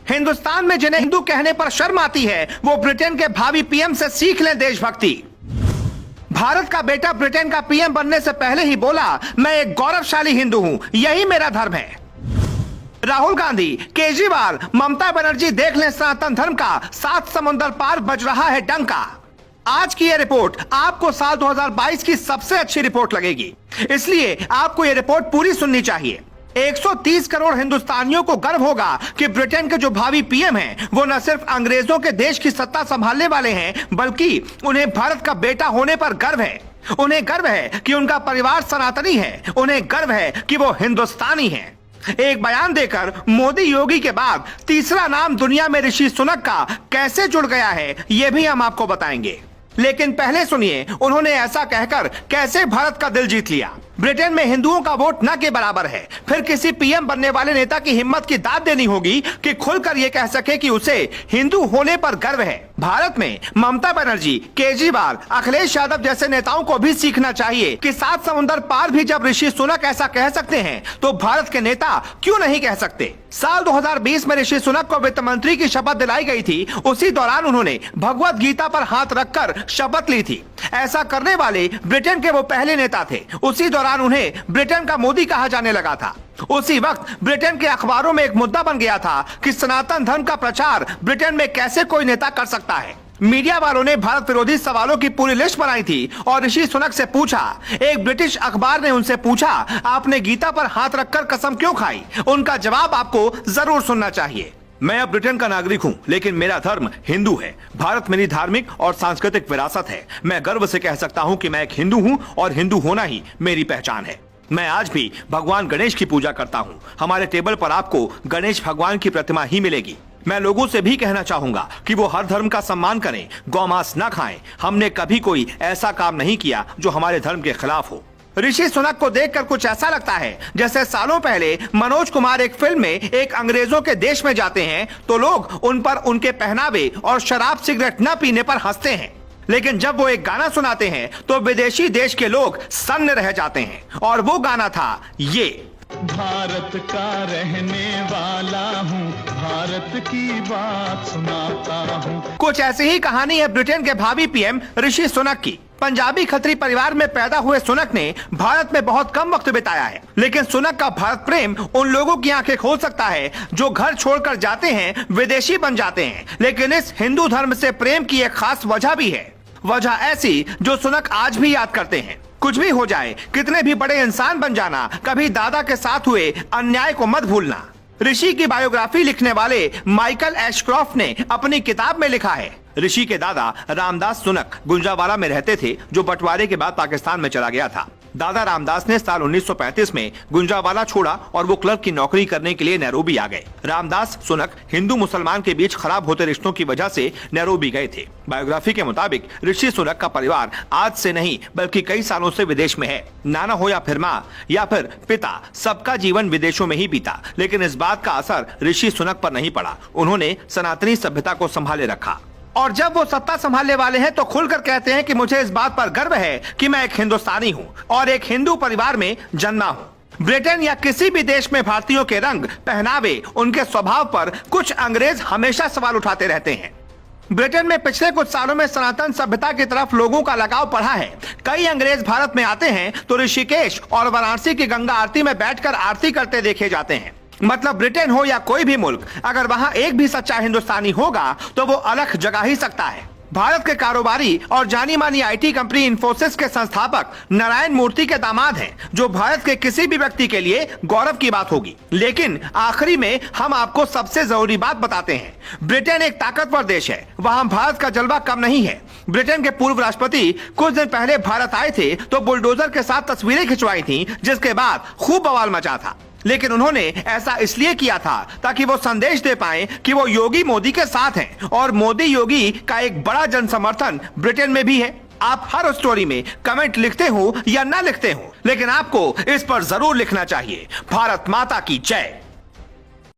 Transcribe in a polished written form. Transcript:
हिंदुस्तान में जिन्हें हिंदू कहने पर शर्म आती है वो ब्रिटेन के भावी पीएम से सीख लें देशभक्ति। भारत का बेटा ब्रिटेन का पीएम बनने से पहले ही बोला, मैं एक गौरवशाली हिंदू हूं, यही मेरा धर्म है। राहुल गांधी, केजरीवाल, ममता बनर्जी, देख लें सनातन धर्म का 7 समुंदर पार बज रहा है डंका। आज की यह रिपोर्ट आपको साल 2022 की सबसे अच्छी रिपोर्ट लगेगी, इसलिए आपको यह रिपोर्ट पूरी सुननी चाहिए। 130 करोड़ हिंदुस्तानियों को गर्व होगा कि ब्रिटेन के जो भावी पीएम हैं, वो न सिर्फ अंग्रेजों के देश की सत्ता संभालने वाले हैं, बल्कि उन्हें भारत का बेटा होने पर गर्व है। उन्हें गर्व है कि उनका परिवार सनातनी है, उन्हें गर्व है कि वो हिंदुस्तानी है। एक बयान देकर मोदी योगी के बाद तीसरा नाम दुनिया में ऋषि सुनक का कैसे जुड़ गया है, यह भी हम आपको बताएंगे। लेकिन पहले सुनिए उन्होंने ऐसा कहकर कैसे भारत का दिल जीत लिया। ब्रिटेन में हिंदुओं का वोट न के बराबर है, फिर किसी पीएम बनने वाले नेता की हिम्मत की दाद देनी होगी कि खुलकर यह कह सके कि उसे हिंदू होने पर गर्व है। भारत में ममता बनर्जी, केजरीवाल, अखिलेश यादव जैसे नेताओं को भी सीखना चाहिए कि 7 समुंदर पार भी जब ऋषि सुनक ऐसा कह सकते हैं तो भारत के नेता क्यों नहीं कह सकते। साल 2020 में ऋषि सुनक को वित्त मंत्री की शपथ दिलाई गई थी। उसी दौरान उन्होंने भगवत गीता पर हाथ रखकर शपथ ली थी। ऐसा करने वाले ब्रिटेन के वो पहले नेता थे। उसी दौरान उन्हें ब्रिटेन का मोदी कहा जाने लगा था। उसी वक्त ब्रिटेन के अखबारों में एक मुद्दा बन गया था कि सनातन धर्म का प्रचार ब्रिटेन में कैसे कोई नेता कर सकता है। मीडिया वालों ने भारत विरोधी सवालों की पूरी लिस्ट बनाई थी और ऋषि सुनक से पूछा। एक ब्रिटिश अखबार ने उनसे पूछा, आपने गीता पर हाथ रखकर कसम क्यों खाई? उनका जवाब आपको जरूर सुनना चाहिए। मैं अब ब्रिटेन का नागरिक हूं, लेकिन मेरा धर्म हिंदू है। भारत मेरी धार्मिक और सांस्कृतिक विरासत है। मैं गर्व से कह सकता हूं कि मैं एक हिंदू हूं और हिंदू होना ही मेरी पहचान है। मैं आज भी भगवान गणेश की पूजा करता हूं। हमारे टेबल पर आपको गणेश भगवान की प्रतिमा ही मिलेगी। मैं लोगों से भी कहना चाहूंगा कि वो हर धर्म का सम्मान करें, गौमांस न खाएं। हमने कभी कोई ऐसा काम नहीं किया जो हमारे धर्म के खिलाफ हो। ऋषि सुनक को देखकर कुछ ऐसा लगता है जैसे सालों पहले मनोज कुमार एक फिल्म में एक अंग्रेजों के देश में जाते हैं तो लोग उन पर उनके पहनावे और शराब सिगरेट न पीने पर हंसते हैं, लेकिन जब वो एक गाना सुनाते हैं तो विदेशी देश के लोग सन्न रह जाते हैं। और वो गाना था ये, भारत का रहने वाला हूँ, भारत की बात सुनाता हूँ। कुछ ऐसी ही कहानी है ब्रिटेन के भावी पीएम ऋषि सुनक की। पंजाबी खत्री परिवार में पैदा हुए सुनक ने भारत में बहुत कम वक्त बिताया है, लेकिन सुनक का भारत प्रेम उन लोगों की आंखें खोल सकता है जो घर छोड़कर जाते हैं, विदेशी बन जाते हैं। लेकिन इस हिंदू धर्म से प्रेम की एक खास वजह भी है, वजह ऐसी जो सुनक आज भी याद करते हैं। कुछ भी हो जाए, कितने भी बड़े इंसान बन जाना, कभी दादा के साथ हुए अन्याय को मत भूलना। ऋषि की बायोग्राफी लिखने वाले माइकल एशक्रॉफ्ट ने अपनी किताब में लिखा है, ऋषि के दादा रामदास सुनक गुंजावाला में रहते थे, जो बंटवारे के बाद पाकिस्तान में चला गया था। दादा रामदास ने साल 1935 में गुंजावाला छोड़ा और वो क्लर्क की नौकरी करने के लिए नैरोबी आ गए। रामदास सुनक हिंदू मुसलमान के बीच खराब होते रिश्तों की वजह से नैरोबी गए थे। बायोग्राफी के मुताबिक ऋषि सुनक का परिवार आज से नहीं बल्कि कई सालों से विदेश में है। नाना हो या फिर माँ या फिर पिता, सबका जीवन विदेशों में ही बीता, लेकिन इस बात का असर ऋषि सुनक पर नहीं पड़ा। उन्होंने सनातनी सभ्यता को संभाले रखा और जब वो सत्ता संभालने वाले हैं तो खुलकर कहते हैं कि मुझे इस बात पर गर्व है कि मैं एक हिंदुस्तानी हूँ और एक हिंदू परिवार में जन्मा हूँ। ब्रिटेन या किसी भी देश में भारतीयों के रंग, पहनावे, उनके स्वभाव पर कुछ अंग्रेज हमेशा सवाल उठाते रहते हैं। ब्रिटेन में पिछले कुछ सालों में सनातन सभ्यता की तरफ लोगों का लगाव बढ़ा है। कई अंग्रेज भारत में आते हैं तो ऋषिकेश और वाराणसी की गंगा आरती में बैठकर आरती करते देखे जाते हैं। मतलब ब्रिटेन हो या कोई भी मुल्क, अगर वहां एक भी सच्चा हिंदुस्तानी होगा तो वो अलग जगा ही सकता है। भारत के कारोबारी और जानी मानी आईटी कंपनी इन्फोसिस के संस्थापक नारायण मूर्ति के दामाद हैं, जो भारत के किसी भी व्यक्ति के लिए गौरव की बात होगी। लेकिन आखिरी में हम आपको सबसे जरूरी बात बताते हैं। ब्रिटेन एक ताकतवर देश है, वहां भारत का जलवा कम नहीं है। ब्रिटेन के पूर्व राष्ट्रपति कुछ दिन पहले भारत आए थे तो बुलडोजर के साथ तस्वीरें खिंचवाई थी, जिसके बाद खूब बवाल मचा था। लेकिन उन्होंने ऐसा इसलिए किया था ताकि वो संदेश दे पाए कि वो योगी मोदी के साथ हैं और मोदी योगी का एक बड़ा जन समर्थन ब्रिटेन में भी है। आप हर स्टोरी में कमेंट लिखते हो या ना लिखते हो, लेकिन आपको इस पर जरूर लिखना चाहिए, भारत माता की जय।